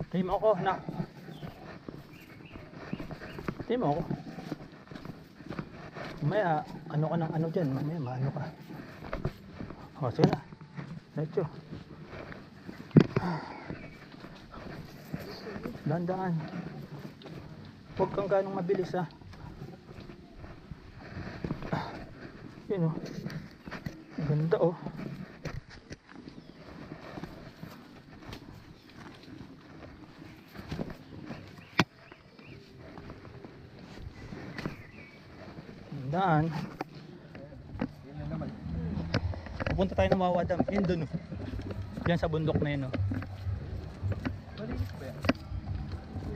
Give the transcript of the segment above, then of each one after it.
Tayo mo ako, na. Tayo mo ako. Mamaya, ano ka ng ano dyan. Mamaya, maano ka. O, sige na. Diretso. Dandaan. Huwag kang ganong mabilis, ha. Yun, oh. Ganda, oh. Dandaan. Pupunta tayo ng Wawa Dam. Yun dun, oh. Yan sa bundok na yun, oh. Malinis ba yan?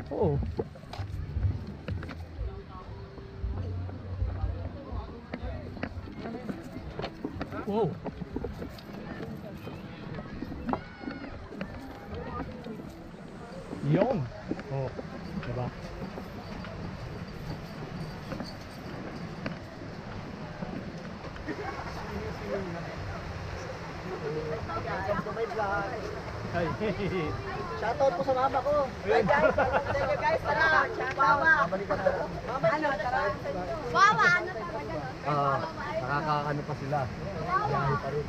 Oo. Wow. Yun. Oh, diba? Welcome to my vlog. Ay. Shoutout po sa mama ko. Ayun. Thank you guys. Tara. Mama. Balikan na. Mama, ano? Tara. Wawa, ano talaga nun? Nakakaano pa sila. Biyahe pa rin.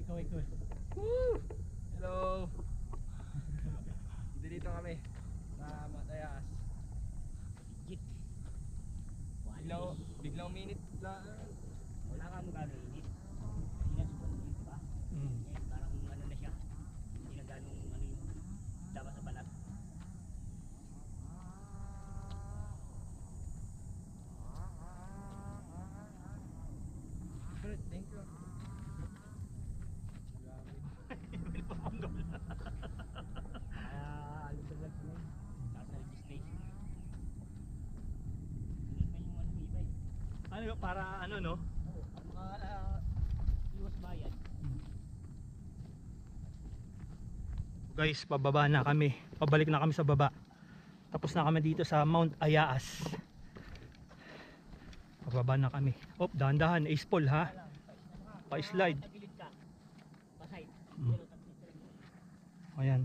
Kaway. Woo! Hello. Dito kami sa Matayas. Biglang minute lang. Wala ka mo gano'ng init. Hindi na sobrang init pa. Parang ano na siya. Hindi na gano'ng ano yung dapat sa balat. Good, thank you. Ano sa vlog mo? Nasa registration. Hindi pa yung ano iba eh. Ano para ano, no? Iwas bayad. Guys, pababa na kami. Pabalik na kami sa baba. Tapos na kami dito sa Mount Ayaas. Pababa na kami. Oh, dahan-dahan, ace fall, ha. Pa-slide. Tagilid ka. Pasay. Ayan.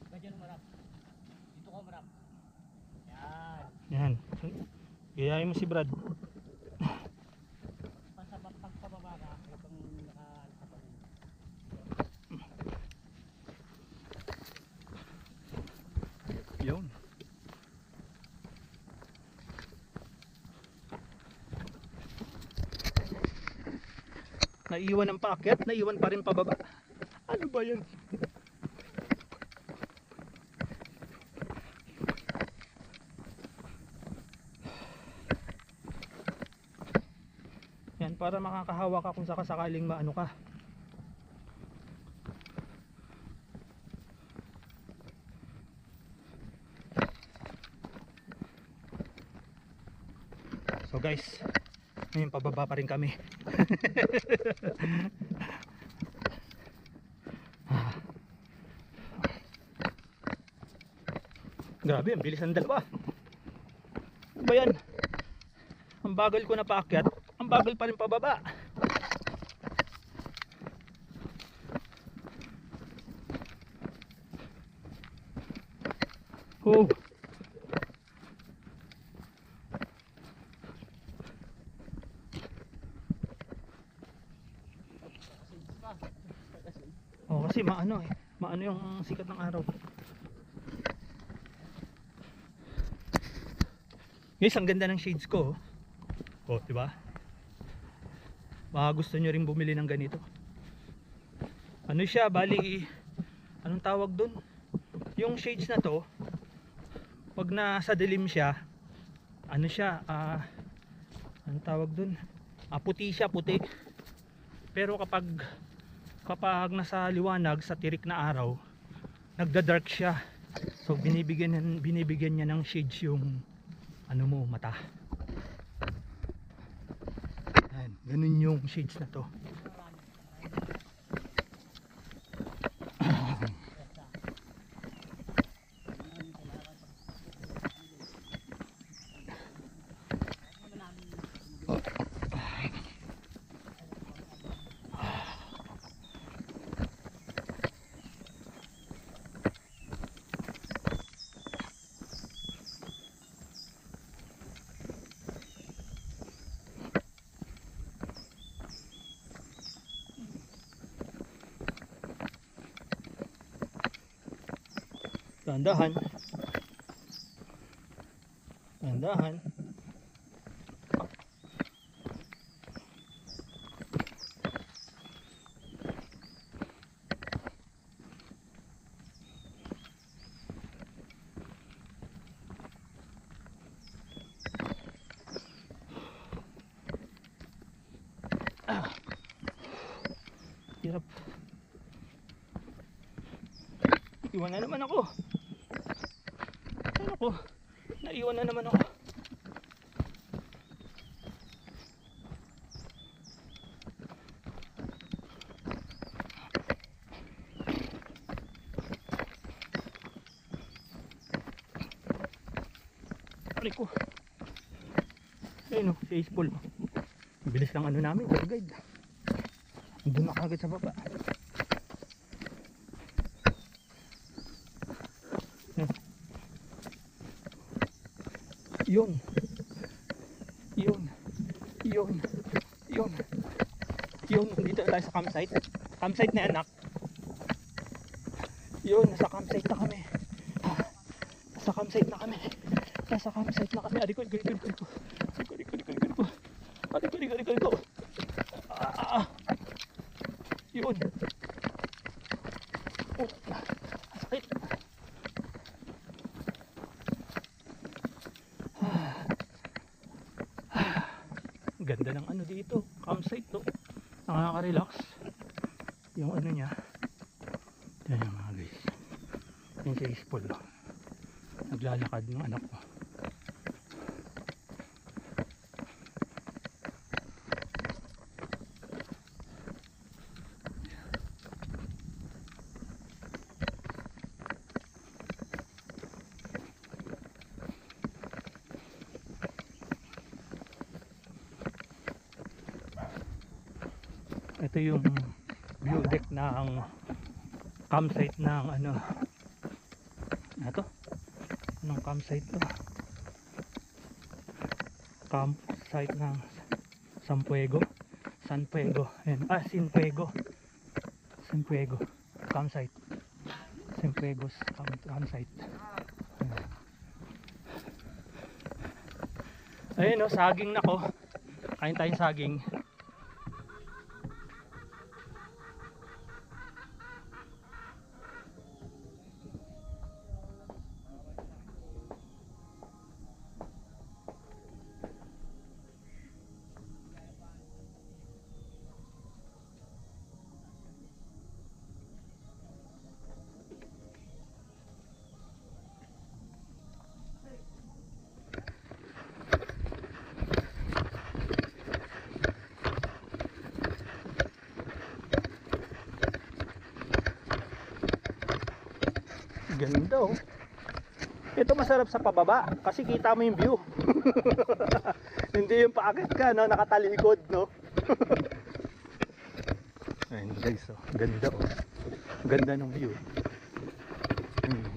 Ganyan marap. Dito ka marap. Yan. Yan. Gayahin mo si Brad. Pagpababa ka. Habang nakaalis ka pa rin. Yun. Naiwan ang paakyat, naiwan pa rin pababa. Ano ba yan? Yan, para makakahawa ka kung sakasakaling maano ka. So guys, ngayon pababa pa rin kami. Grabe, ang bilis ng dalawa. Ano ba yan? Ang bagal ko na paakyat, ang bagal pa rin pababa. Oh. Oh, kasi maano yung sikat ng araw. Guys, ang ganda ng shades ko. Oh, di ba? baka gusto nyo rin bumili ng ganito. Ano siya, bali anong tawag dun, yung shades na to, pag nasa dilim siya, ano siya, anong tawag dun, puti siya, puti. Pero kapag nasa liwanag, sa tirik na araw, nagda-dark siya. So binibigyan niya ng shades yung ano mo, mata. Ayan, ganun yung shades na to. Dahan-dahan. Dahan-dahan. Hirap. Iwan na naman ako. Ano ko? Naiwan na naman ako. Aray ko. Ayun o, si Ace Paul. Bilis lang ano namin, tour guide. Doon na kagad sa baba. Yun. Dito na tayo sa campsite. Campsite na anak. Yun, nasa campsite na kami. Adik ko. Yun. Oh, sakit. Ganda ng ano dito, campsite to. Nakaka-relax. Yung ano niya. Yan yung mga guys. Yan si Ace Paul. Naglalakad ng anak ko. Ito yung view deck ng campsite ng ano. Ito. Anong campsite to? Campsite ng San Puego. Ayan. Sinpuego. Campsite. Sinpuego's campsite. Ayun o, saging na ko. Kain tayong saging. Ganda oh. Ito masarap sa pababa kasi kita mo yung view. Hindi yung paakit ka no, nakatalikod no. Ayun guys oh, ganda oh. Ganda ng view.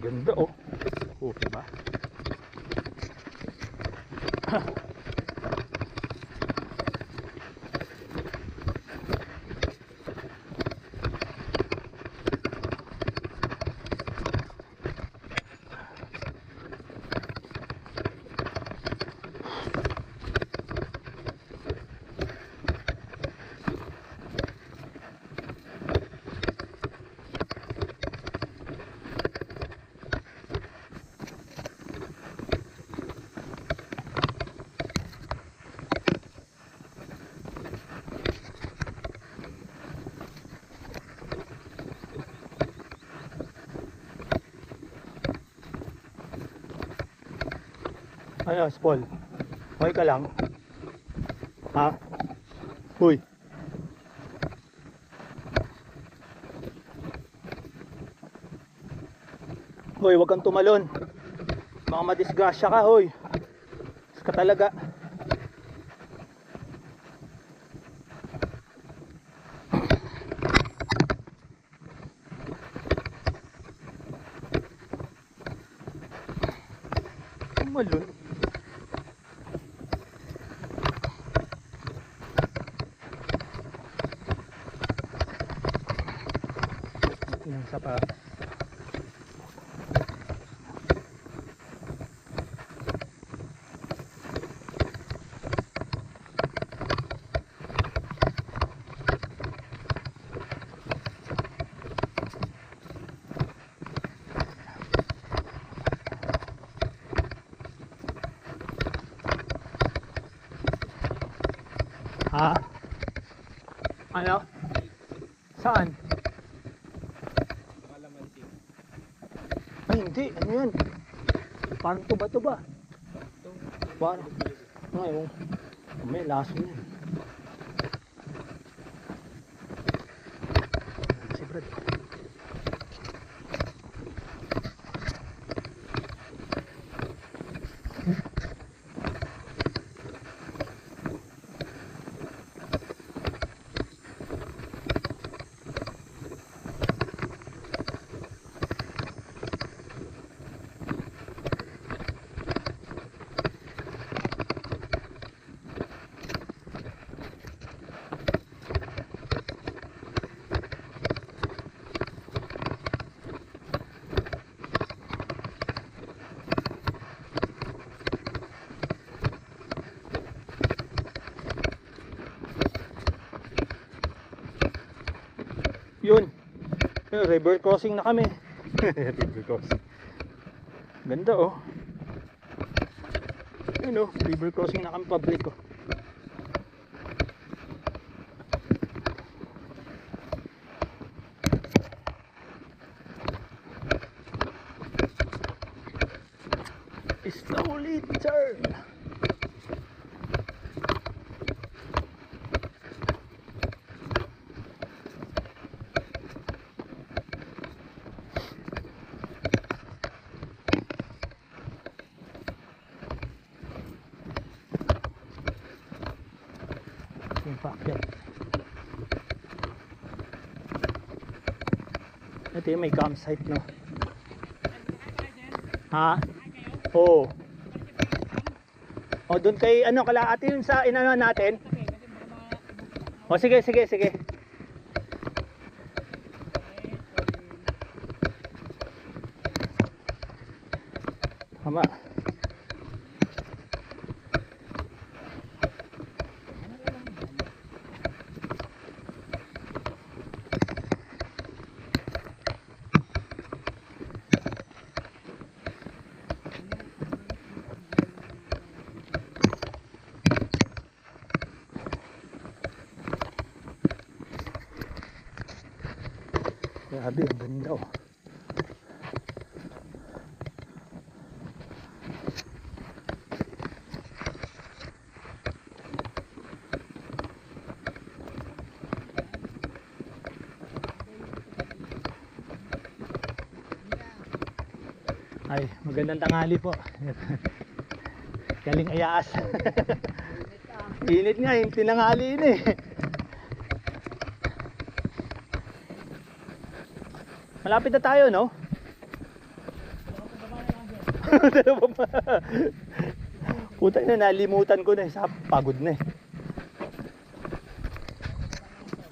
Ganda oh. Oh, diba? Ano, Paul? Okay ka lang? Ha? Uy. Hoy, wag kang tumalon. Baka madisgrasya ka, hoy. Mas ka talaga. Tumalon. Yung sapatos. Ha? Ano? Saan? Ay, hindi. Ano yan? Parang tuba-tuba. Parang. Ngayon. May laso yan. Si Brad. Yun. River crossing na kami. River crossing. Ganda oh. Yun oh, river crossing na kami public oh. Slowly turn. Yung paakyat. Ito yung may campsite no. Ha? Oo. O doon kay ano kalaati yun sa inano natin. O sige sige sige. Tama. Grabe, ang ganda oh. Ay, magandang tanghali po. Galing ayaas. Init nga, yung tinanghali yun eh. Malapit na tayo, no? Dalawa pa. Putang na, nalimutan ko na eh. Sa pagod na eh.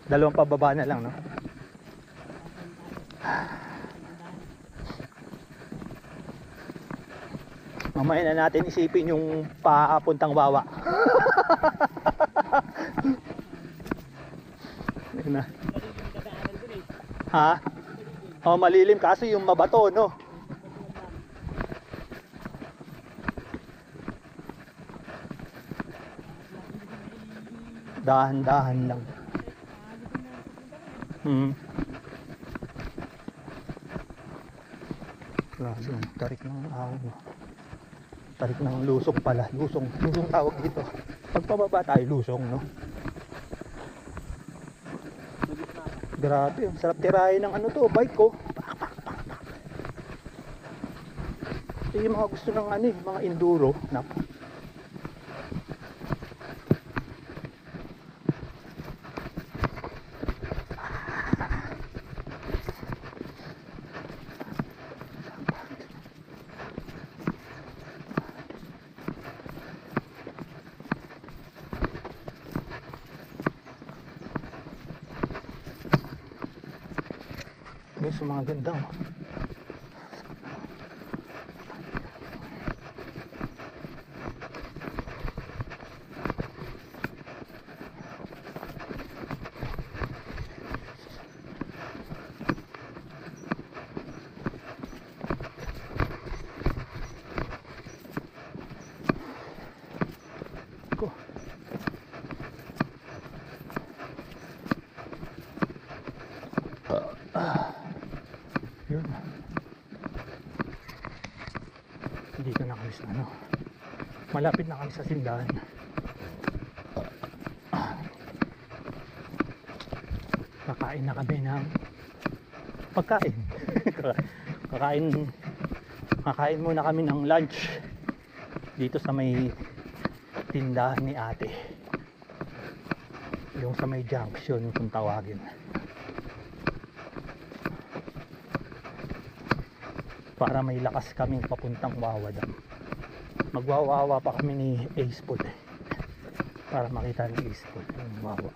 Dalawang pababa na lang, no? Mamaya na natin isipin yung papuntang Wawa. Ayun na. Ha? Oh, malilim kasi yung mabato, no? Dahan-dahan lang. Grabe, tarik ng ahon. Tarik ng lusong pala. Lusong tawag dito. Pag pababa tayo, lusong, no? Grabe, ang sarap tirahin ng ano to, bike ko. Ito yung mga gusto ng ano, mga enduro. Naku. Guys, mga ganda, oh. Ko. Yun. Dito na kami sa ano. Malapit na kami sa sindahan. Kakain na kami ng pagkain. Kakain muna kami ng lunch dito sa may tindahan ni ate. Yung sa may junction kung tawagin. Para may lakas kaming papuntang Wawa Dam. Magwawawa pa kami ni Ace Pool para makita ni Ace Pool yung Wawa.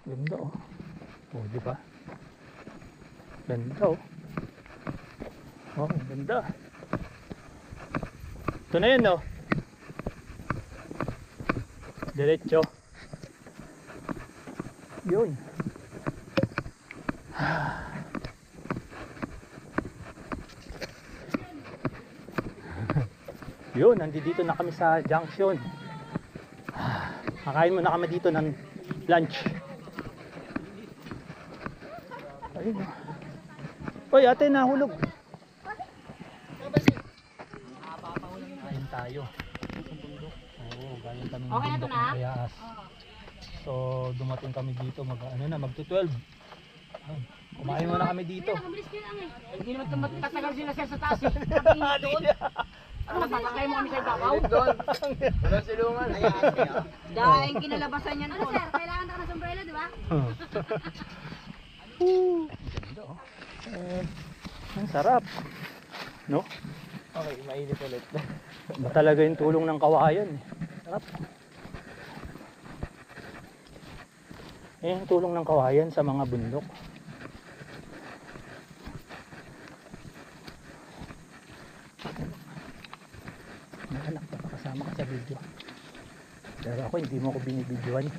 Ganda, oh. Oh, di ba? Ganda, oh. Oh, ganda. Ito na yun, oh. Diretso. Yun. Yun, nandito na kami sa junction. Kakain muna kami dito ng lunch. Ayun. Oy, ate, nahulog. Ayun tayo. Oo, galing kami ng bundok ng Kayaas. So, dumating kami dito mag-12. Kumain muna kami dito. Hindi naman tatagal sila sa taas eh. Sabi doon. Ano, matatagay mo kami sa ibabaw? Doon. Walang silungan. Dahil kinalabasan yan Ano po. sir, kailangan daw ng sombrero, di ba? Ganda, oh. Ang sarap. No? Okay, mainit ulit. Ba talaga yung tulong ng kawayan. Sarap. Yung tulong ng kawayan sa mga bundok. Anak, kasama ka sa video. Pero ako hindi mo ako binibidyoan.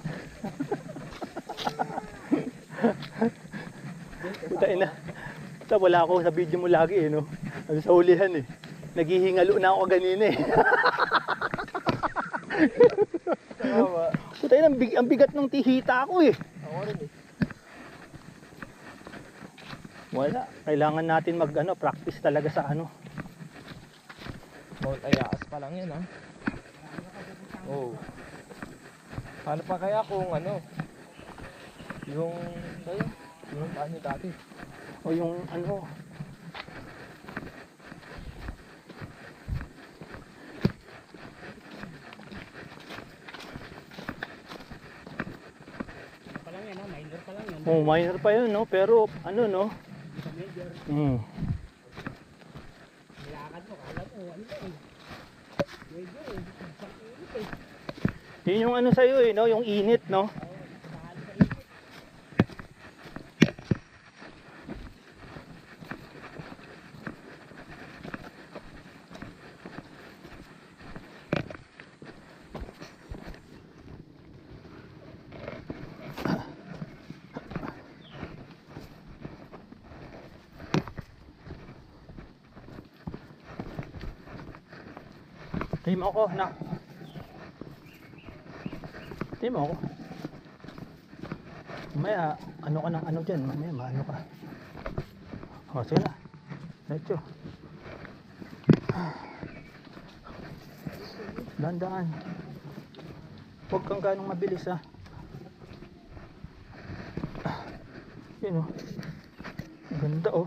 Puta ina. Puta, wala ako sa video mo lagi eh, no? Ano sa hulihan eh. Naghihingalo na ako ganina eh. Puta ina, ang bigat ng tihita ako eh. Ako rin eh. Wala. Kailangan natin practice talaga sa ano. Mount Ayaas pa lang yan, ha? Oo. Paano pa kaya kung yung paano dati? O yung ano. Pa lang yan, ha? Minor pa lang yan. Oh, minor pa yun, no? Pero ano, no? Major. Nilakad mo, kala ko, ano ba eh? Major eh. Sakit eh. Yun yung ano sa'yo eh, no? Yung init, no? Tayo mo ako, na. Tayo mo ako. Mamaya, ano ka ng ano dyan, mamaya maano ka. O, sige na. Diretso. Dahan-dahan. Huwag kang ganong mabilis ha. Yun o. Ang ganda o.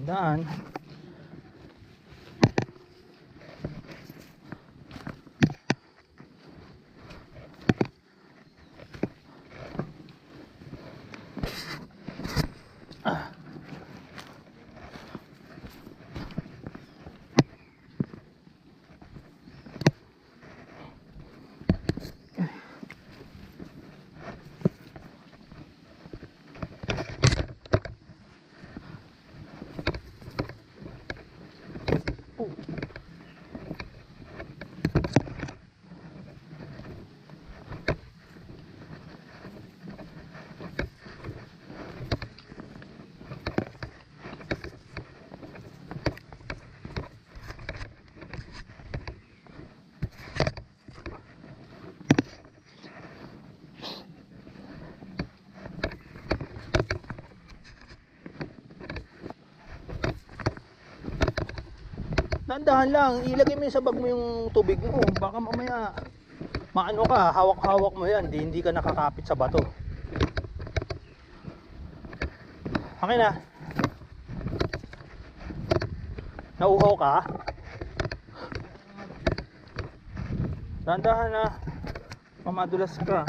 Dahan. Dahan lang, ilagay mo sa bag mo yung tubig mo. Baka mamaya maano ka, hawak-hawak mo yan, hindi ka nakakapit sa bato. Okay na. Nauhaw ka? Dahan-dahan na. Mamadulas ka.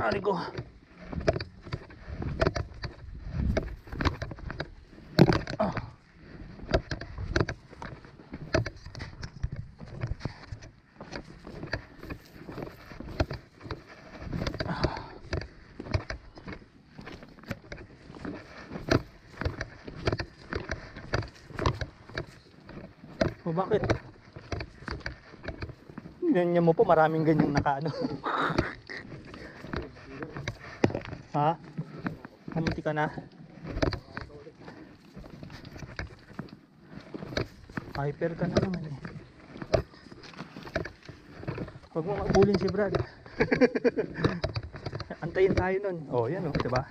Ari ko. O bakit? Ganyan mo po, maraming ganyang nakaano. Ha? Kamunti ka na? Hyper ka na naman eh. Huwag mo mabulin si Brad. Antayin tayo nun. Oh, yan oh, diba?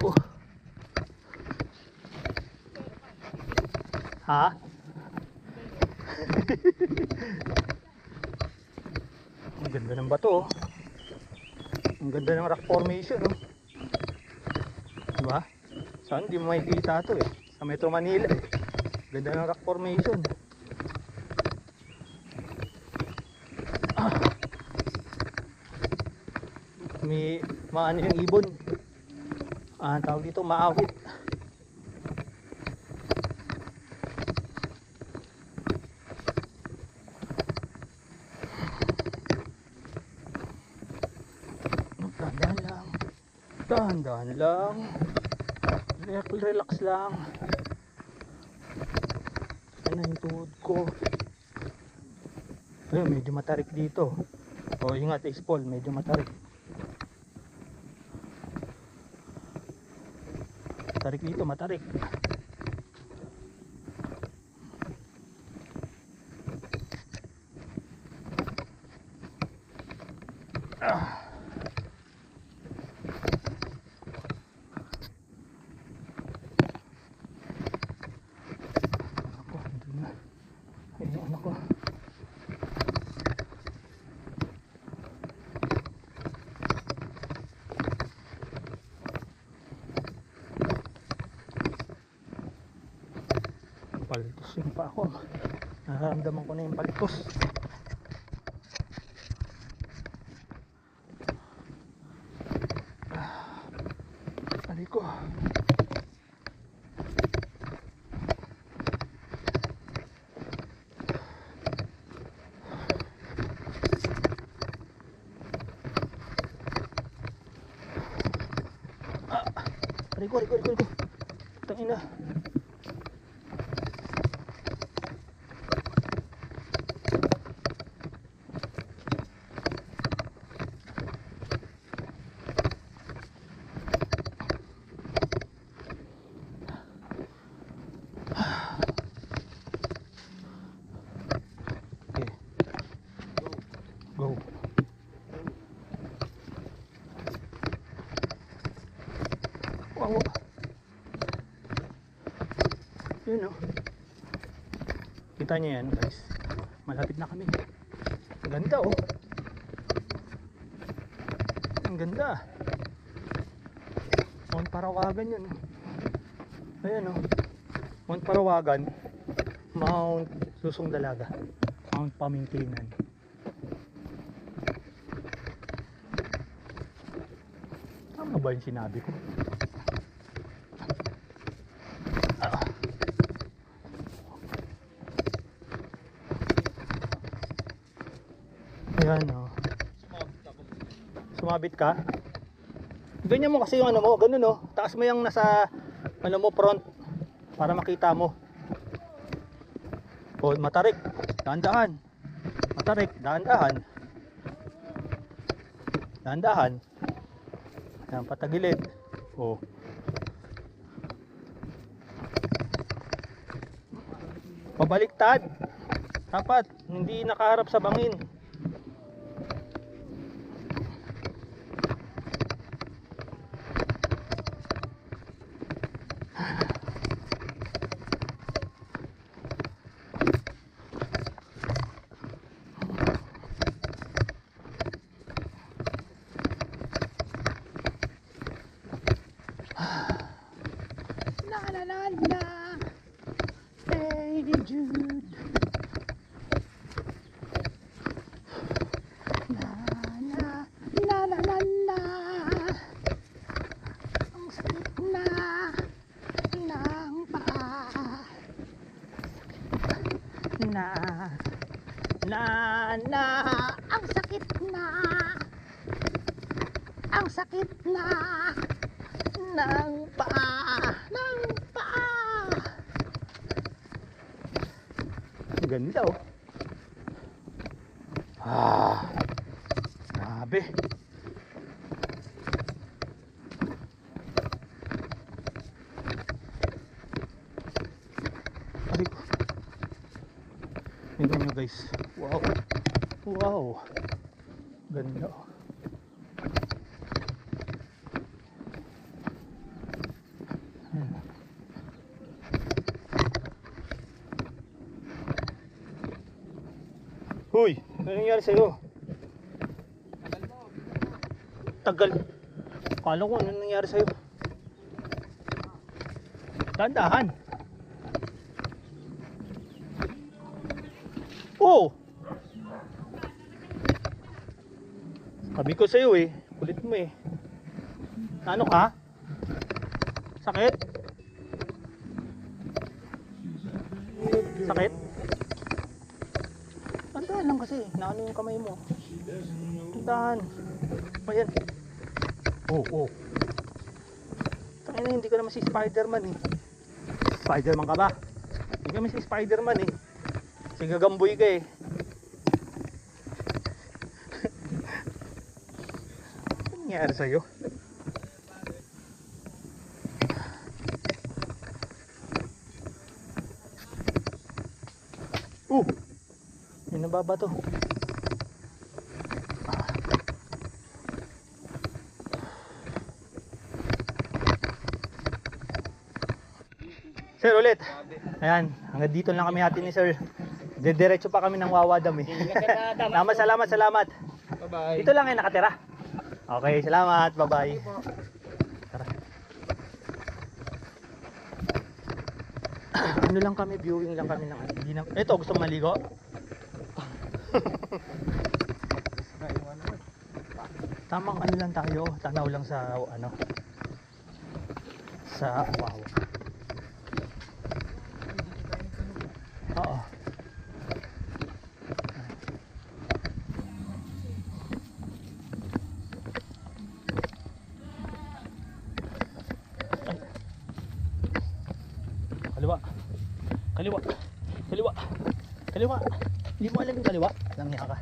Oh. Ha? Ang ganda ng bato oh. Ang ganda ng rock formation oh. Diba? Saan di mo makikita ito eh. Sa Metro Manila eh. Ganda ng rock formation. May maano yung ibon. Ang tawag dito, maawit. Dahan-dahan lang. Dahan-dahan lang. Relax lang. Ano yung tuhod ko? Ayun, medyo matarik dito. O ingat, X-Paul, medyo matarik. Matarik dito, matarik. Palitos yung pa ako. Nararamdaman ko na yung palitos. Aliko. Rico. Tangina. Okay. Go. Wow. Yun o. Kita niyo yan guys. Malapit na kami. Ang ganda oh. Ang ganda. Mount Parawagan yun. Ayan oh. Mount Parawagan. Mount Susong Dalaga. Mount Pamingkinan. Tama ba yung sinabi ko? Ayan o. Sumabit ka? Ganyan mo kasi yung ano mo, ganun o. Taas mo yung nasa ano mo front para makita mo. O matarik, dahan-dahan. Matarik, dahan-dahan. Dahan-dahan. Yan, patagilid. O. Pabaliktad. Dapat, hindi nakaharap sa bangin. Hey Jude. Ang sakit na ng paa. Ang sakit na. Ang sakit na ng paa. Ganda oh. Grabe. Ay, tingnan nyo guys. Wow. Ganda oh. Huy, ano nangyari sa'yo? Tagal. Kala ko ano nangyari sa'yo? Dahan-dahan. Oh! Sabi ko sa'yo eh. Kulit mo eh. Ano ka? Sakit? Sakit? Tandahan lang kasi. Naano yung kamay mo. Tandahan. Ayan. Oh. Tangina na, hindi ka naman si Spider-Man eh. Spider-Man ka ba? Hindi ka naman si Spider-Man eh. Kasi gagamboy ka eh. Ano nangyari sa'yo? May nababa to. Sir ulit. Ayan, hanggang dito lang kami hati ni sir. Diretso pa kami ng Wawadam eh. Salamat. Bye-bye. Dito lang ay nakatira. Okay, salamat. Bye-bye. Tara. Ano lang kami, viewing lang kami ng hindi na. Ito, gusto mong maligo? Tamang ano lang tayo, tanaw lang sa ano. Sa wow. Oo. Ay. Kaliwa. Kaliwa. Kaliwa. Kaliwa. Hindi mo alam yung kaliwa? Langya ka.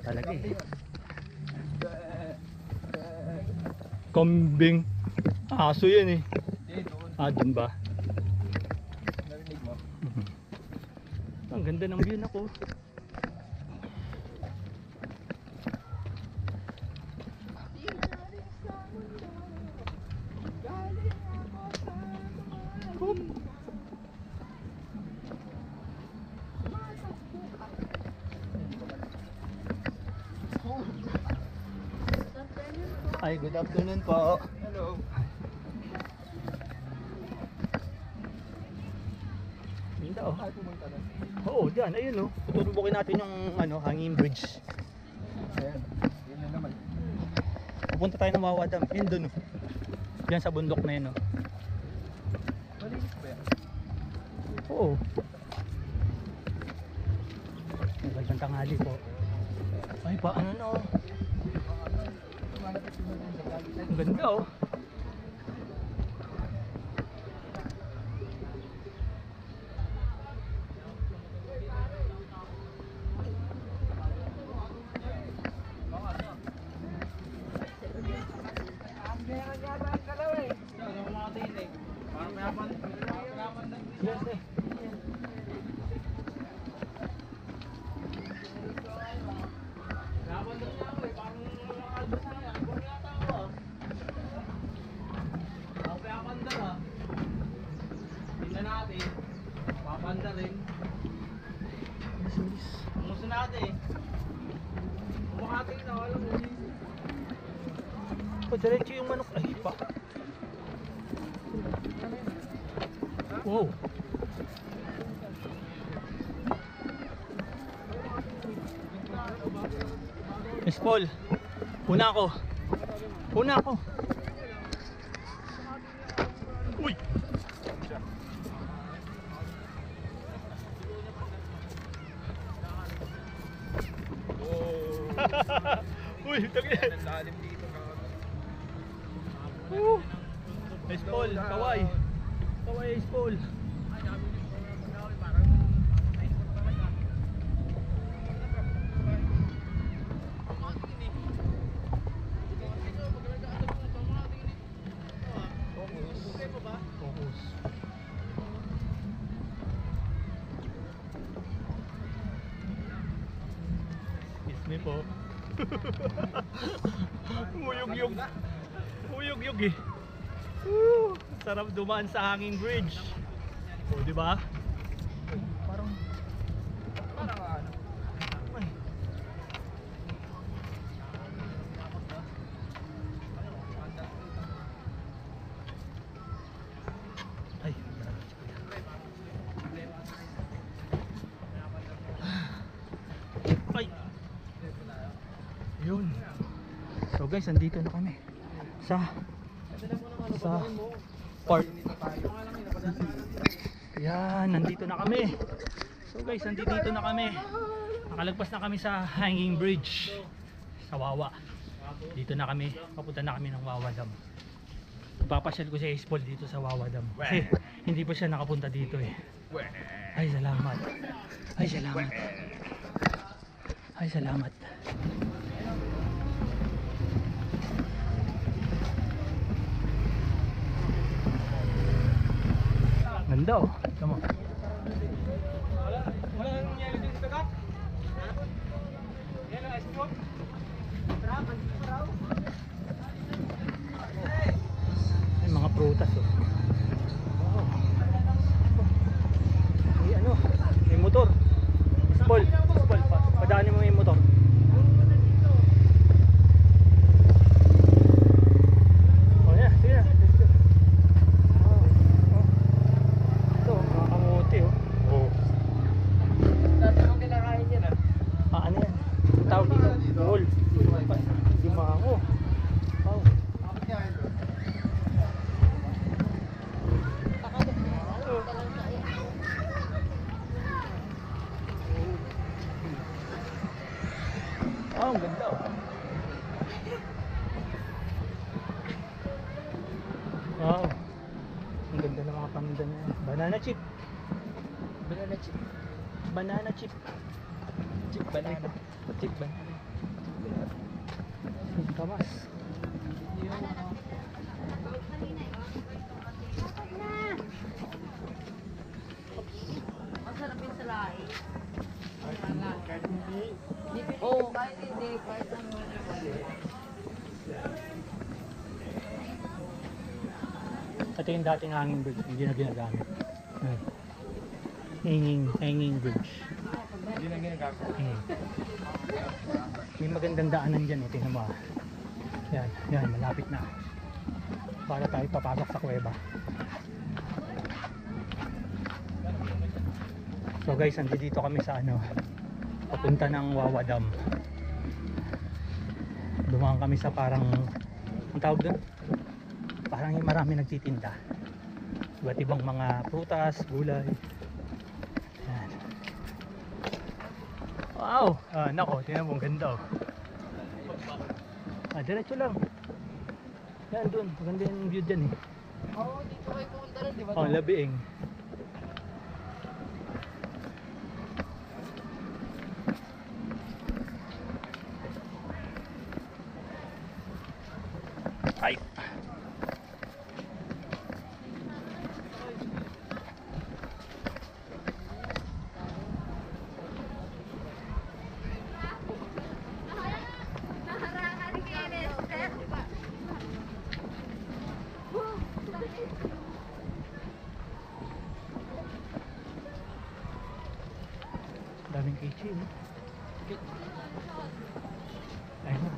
Talaga eh. Kambing. Aso yan eh. Ah, dun ba? Narinig mo? Ang ganda ng view na ko. Ay, good afternoon po. Hello. Ganda oh. Ay, pumunta na. Oo, dyan, ayun oh. Tutubukin natin yung hanging bridge. Ayan. Yun na naman. Pupunta tayo ng Wawa Dam. Yun dun oh. Diyan sa bundok na yun oh. Malinis ba yan? Oo. Magandang tanghali po. Ay, paano na oh. Ang ganda oh. Yes, eh. Tingnan natin. Papanda rin. Umuso natin. Kumakating na wala mo. Diretso yung manok. Ay, pa. Wow. Miss Paul, una ako. Una ako. Uy. Uy, tagin. Lalim dito ka. Miss Paul, kaway. Kaway, Miss Paul. Focus. Excuse me po. Uyog-yog. Uyog-yog eh. Woo! Sarap dumaan sa hanging bridge. O, di ba? Parang Parang ano. ay. Ay, ay. Yun. So guys, andito na kami sa part. Yan, nandito na kami. So guys, nandito na kami. Nakalagpas na kami sa hanging bridge sa Wawa. Dito na kami, papunta na kami ng Wawa Dam. Papasyal ko si Ace Paul dito sa Wawa Dam. Kasi hindi pa siya nakapunta dito eh. Ay, salamat. Ay, salamat. Ay, salamat. Ganda oh. Tama. Wala nang nangyari dito sa kap? Yan ang ice cream. Ay, mga prutas oh. May ano, may motor. Paul, padaanin mo yung motor. Oh yeah, sige na. Let's go. Ito, mga kamuti oh. Oh. Dati akong kinakain yan ah. Ano yan? Ang tawag dito? Roll. Limango. Wow. Bakit kaya ito? Oh, ang ganda oh. Wow. Ang ganda. Ganda ng mga paninda niya. Banana chip. Banana chip. Banana chip. Chip banana. Chip banana. Kamas. Masarap yung salay. Oo, kahit hindi. Kahit ano. Ito yung dating hanging bridge, hindi na ginagamit. Hanging bridge. Hindi na ginagamit. May magandang daanan dyan eh, tingnan mo ah. Yan, malapit na. Para tayo papasok sa kuweba. So guys, dito kami sa papunta ng Wawa Dam. Dumaan kami sa parang, ang tawag doon? Parang marami nagtitinda. Iba't ibang mga prutas, gulay. Yan. Wow! Nako, tingnan mo, ang ganda oh. Diretso lang. Yan doon, maganda yung view dyan eh. Oo, dito kayo pumunta rin, di ba? Oh, Labiing. Ay. Naharangan ni Esther. Daming kitchen. Ayun na.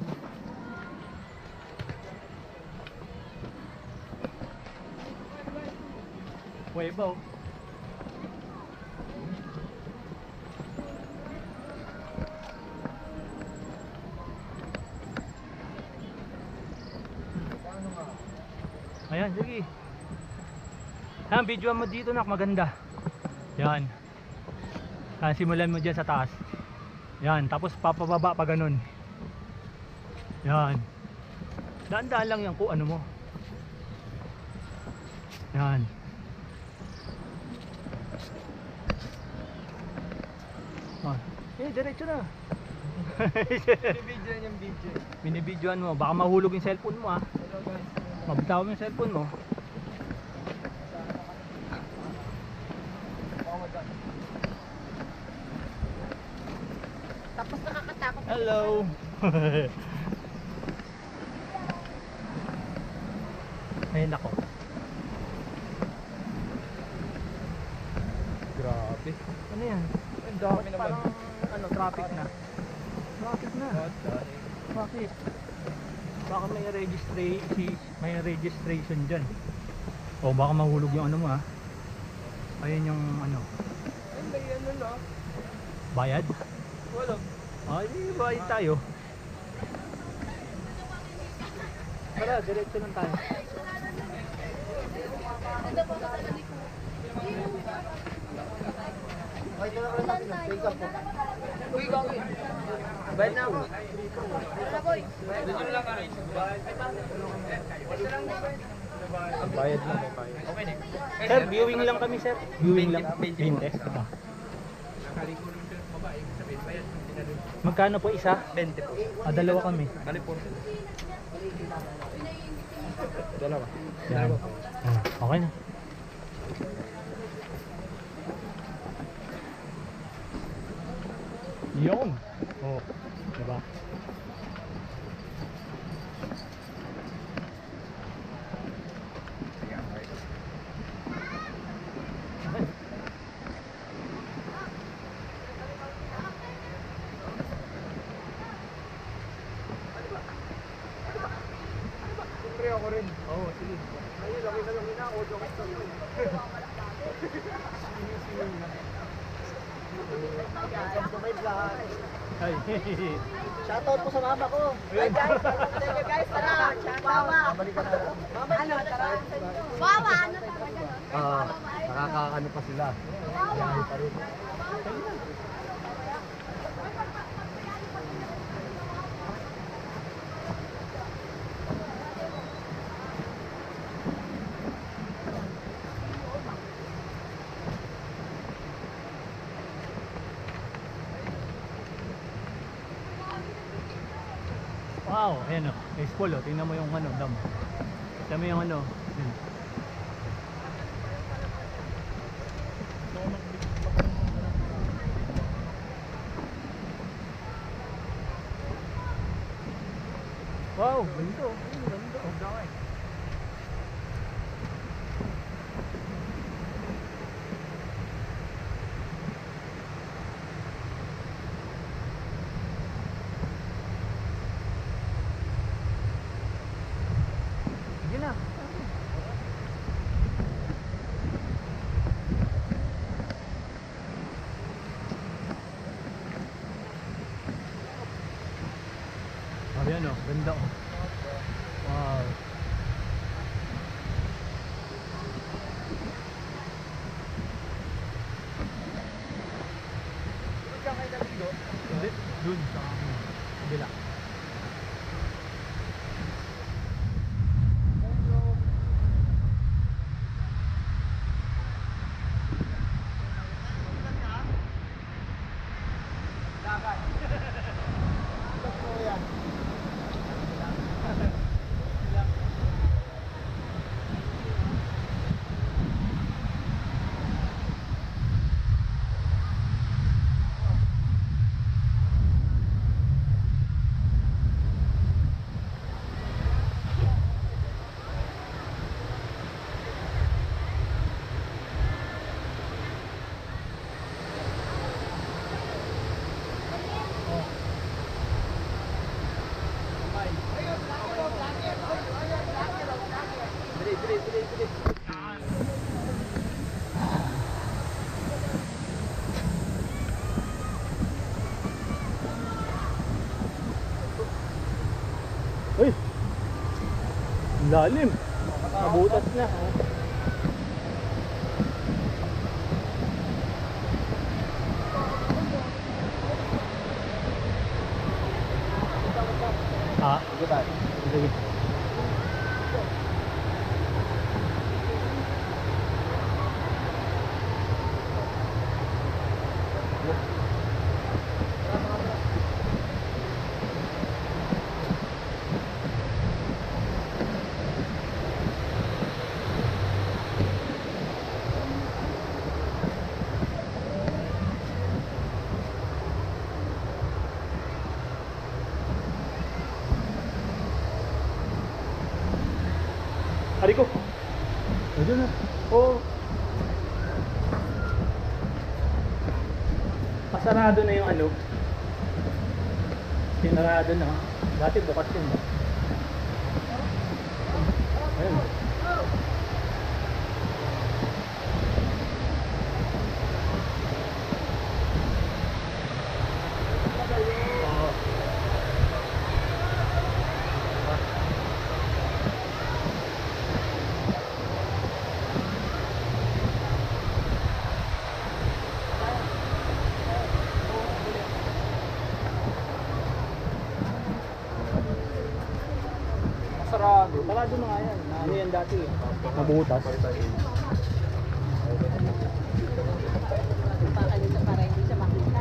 Huweba oh. Ayan, sige. Ayan, videoan mo dito nak, maganda. Yan. Simulan mo dyan sa taas. Yan, tapos papababa pa ganun. Yan. Daan-daan lang yan kung ano mo. Yan. Diretso na. Binibidyoan yung video. Binibidyoan mo, baka mahulog yung cellphone mo ah. Hello guys. Mabitaw mo yung cellphone mo. Tapos nakakatakot. Hello. Ayun ako. Grabe. Ano yan? Ang dami naman. Parang traffic na. Traffic na. Bakit? Baka may registration dyan. O baka mahulog yung ano mo ha. Ayun yung ano. Hindi, ano na. Bayad? Wala. Ay, bayad tayo. Tara, diretso lang tayo. Okay, ito na pala natin. Take up po. Uy, gawin. Bayad na ako. Ang bayad na. Okay na. Sir, viewing lang kami sir. Viewing lang. 20. Magkano po isa? 20 po. Dalawa kami. Bali po. Dalawa. Yan. Okay na. Yun. Oh, diba? Siyempre ako rin. Oo, sige. Ayun, laki na ako. Joke ito. Welcome to my vlog. Ay. Shoutout po sa mama ko. Hi guys, thank you guys. Tara, mama. Babalikan na lang. Mama, ano, tara. Wawa, ano talaga nun? Nakakaano pa sila. Yan pa rin. tao. Ayan o, may school o. Tingnan mo yung ano, dam. Tingnan mo yung ano. Yun. Wow, ganito. Ganito. Sige na. Sabi ano, ganda oh. Wow. Hindi, dun sa kabila. Uy! Ang lalim. Nabutas na. Ha? Sige ba? Sige. Hari ko. Ayun na. Oh. Pasarado na yung ano. Sinarado na. Dati bukas yun. Ayun. Sarado. Sarado na nga yan. Ano yan dati eh. Mabutas. Para hindi siya makita.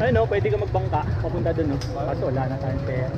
Ayun no, pwede ka magbangka. Papunta dun no. Kaso wala na tayong pera.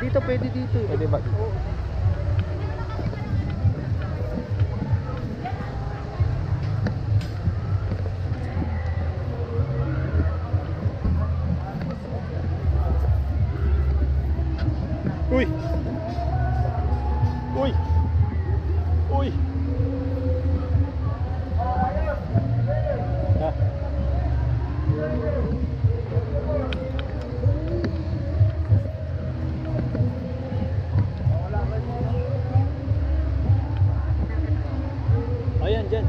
Dito pwede dito. Pwede ba dito? Uy! Uy! Uy! Ah. Ayan, dyan.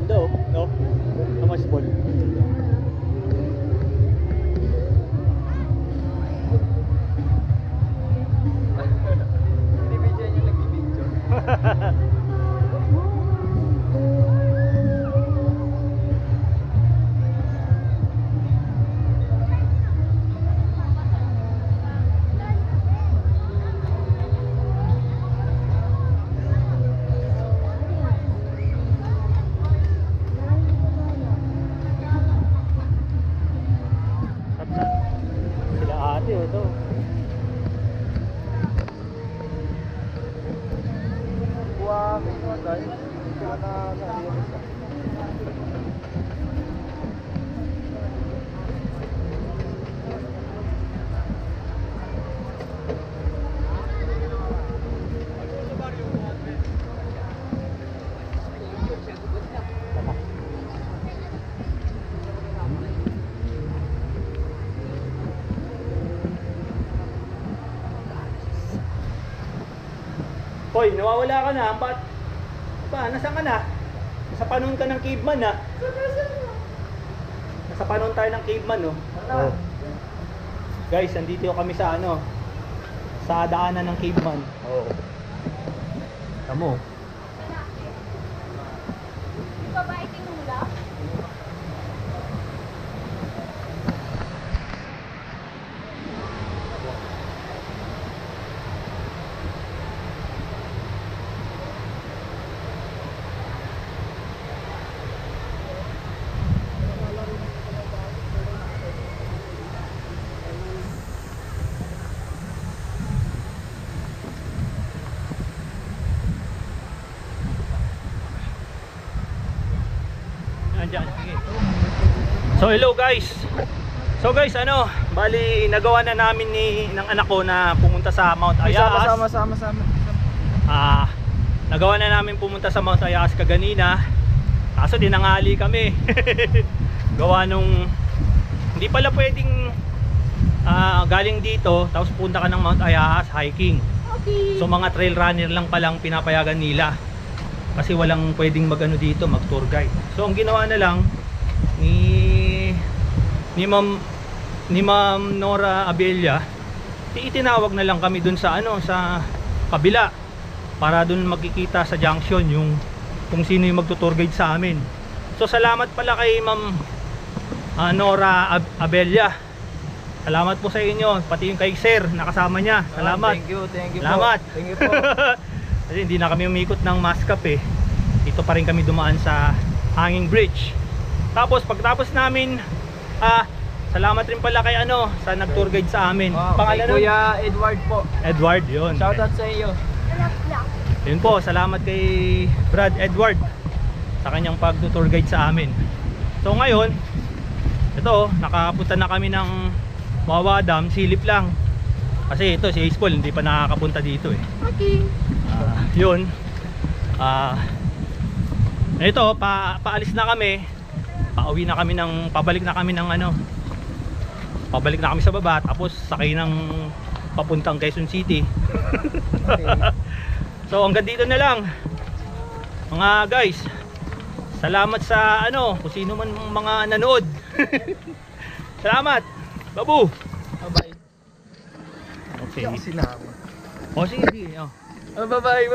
Ganda oh, no? Tamas ball. Binibidyan yung nagbibidyo. Sila ate oh, ito. Wow, may mga guys. Kaya na Hoy, nawawala ka na. Ba't? Ba, nasaan ka na? Nasa panahon ka ng caveman ha. Nasa panahon tayo ng caveman no. Oh. Guys, nandito kami sa ano, sa daanan ng caveman. Oo. Tamo. Babae tinula? Nandiyan, sige. So hello guys. So guys, ano, bali nagawa na namin ng anak ko na pumunta sa Mount Ayas. Sama. Nagawa na namin pumunta sa Mount Ayas kaganina. Kaso dinangali kami. Gawa nung hindi pala pwedeng galing dito tapos punta ka ng Mount Ayas hiking. Okay. So mga trail runner lang palang pinapayagan nila. Kasi walang pwedeng mag-ano dito, mag-tour guide. So ang ginawa na lang ni Ma'am Nora Abella, itinawag na lang kami dun sa ano, sa kabila para dun makikita sa junction yung kung sino yung magto-tour guide sa amin. So salamat pala kay Ma'am Nora Abella. Salamat po sa inyo, pati yung kay Sir nakasama niya. Salamat. Thank you Salamat. po. Thank you po. Kasi hindi na kami umikot ng Mascap eh. Dito pa rin kami dumaan sa Hanging Bridge. Tapos pagtapos namin, salamat rin pala kay ano, sa nag-tour guide sa amin. Kay nun? Kuya Edward po. Edward, yun. Shoutout sa iyo. Yun po, salamat kay Brad Edward sa kanyang pag-tour guide sa amin. So ngayon, ito, nakapunta na kami ng Wawa Dam, silip lang. Kasi ito, si Ace Paul, hindi pa nakakapunta dito eh. Okay. Yun. Ito, paalis na kami. Pauwi na kami pabalik na kami ng ano. Pabalik na kami sa baba, tapos sakay ng papuntang Quezon City. So hanggang dito na lang. Mga guys, salamat sa ano, kung sino man mga nanood. Salamat. Babu. Bye-bye. Okay. Sinama. O sige, sige. Oh. Bye-bye.